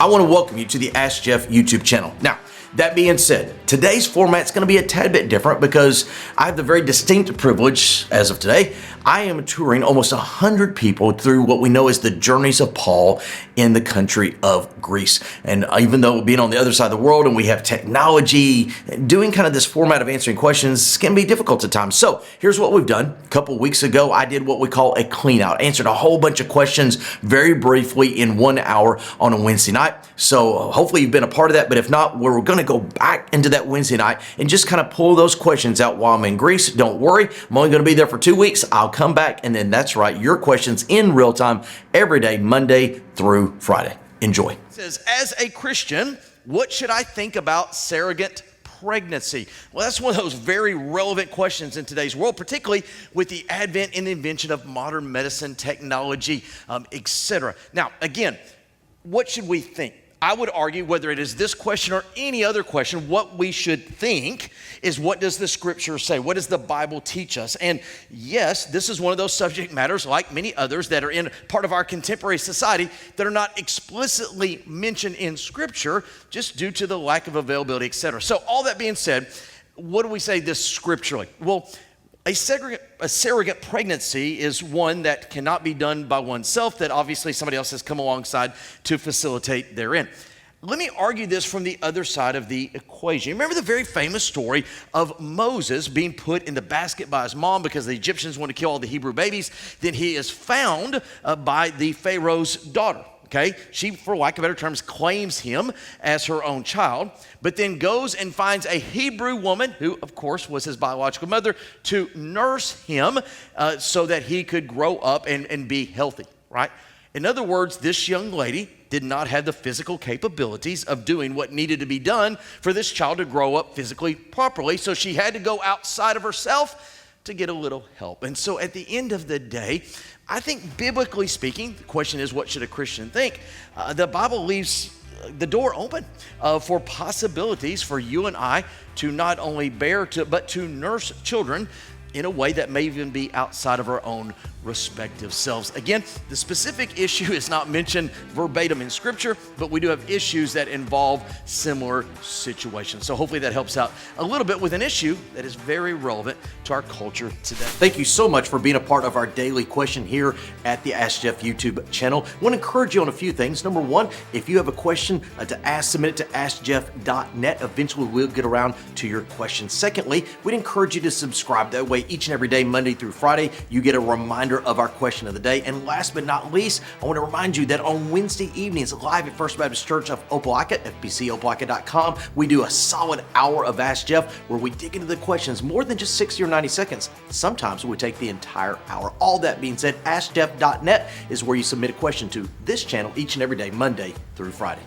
I want to welcome you to the Ask Jeff YouTube channel. Now, that being said, today's format is going to be a tad bit different because I have the very distinct privilege, as of today, I am touring almost 100 people through what we know as the journeys of Paul in the country of Greece. And even though being on the other side of the world and we have technology, doing kind of this format of answering questions can be difficult at times. So here's what we've done. A couple weeks ago, I did what we call a clean out, answered a whole bunch of questions very briefly in 1 hour on a Wednesday night. So hopefully you've been a part of that, but if not, we're going to go back into that Wednesday night and just kind of pull those questions out while I'm in Greece. Don't worry, I'm only going to be there for 2 weeks. I'll come back, and then that's right, your questions in real time every day, Monday through Friday. Enjoy. It says, as a Christian, what should I think about surrogate pregnancy? Well, that's one of those very relevant questions in today's world, particularly with the advent and invention of modern medicine, technology, etc. Now, again, what should we think? I would argue, whether it is this question or any other question, what we should think is, what does the scripture say? What does the Bible teach us? And yes, this is one of those subject matters, like many others that are in part of our contemporary society, that are not explicitly mentioned in scripture just due to the lack of availability, etc. So all that being said, what do we say this scripturally? Well, a surrogate pregnancy is one that cannot be done by oneself, that obviously somebody else has come alongside to facilitate therein. Let me argue this from the other side of the equation. Remember the very famous story of Moses being put in the basket by his mom because the Egyptians want to kill all the Hebrew babies. Then he is found by the Pharaoh's daughter. Okay, she, for lack of better terms, claims him as her own child, but then goes and finds a Hebrew woman, who of course was his biological mother, to nurse him so that he could grow up and be healthy, right? In other words, this young lady did not have the physical capabilities of doing what needed to be done for this child to grow up physically properly, so she had to go outside of herself to get a little help. And so at the end of the day, I think biblically speaking, the question is, what should a Christian think? The Bible leaves the door open for possibilities for you and I to not only bear, but to nurse children in a way that may even be outside of our own respective selves. Again, the specific issue is not mentioned verbatim in scripture, but we do have issues that involve similar situations. So hopefully that helps out a little bit with an issue that is very relevant to our culture today. Thank you so much for being a part of our daily question here at the Ask Jeff YouTube channel. I want to encourage you on a few things. Number one, if you have a question to ask, submit it to askjeff.net. Eventually we'll get around to your question. Secondly, we'd encourage you to subscribe. That way each and every day, Monday through Friday, you get a reminder of our question of the day. And last but not least, I want to remind you that on Wednesday evenings, live at First Baptist Church of Opelika, fbcopelika.com, we do a solid hour of Ask Jeff where we dig into the questions more than just 60 or 90 seconds. Sometimes we take the entire hour. All that being said, askjeff.net is where you submit a question to this channel each and every day, Monday through Friday.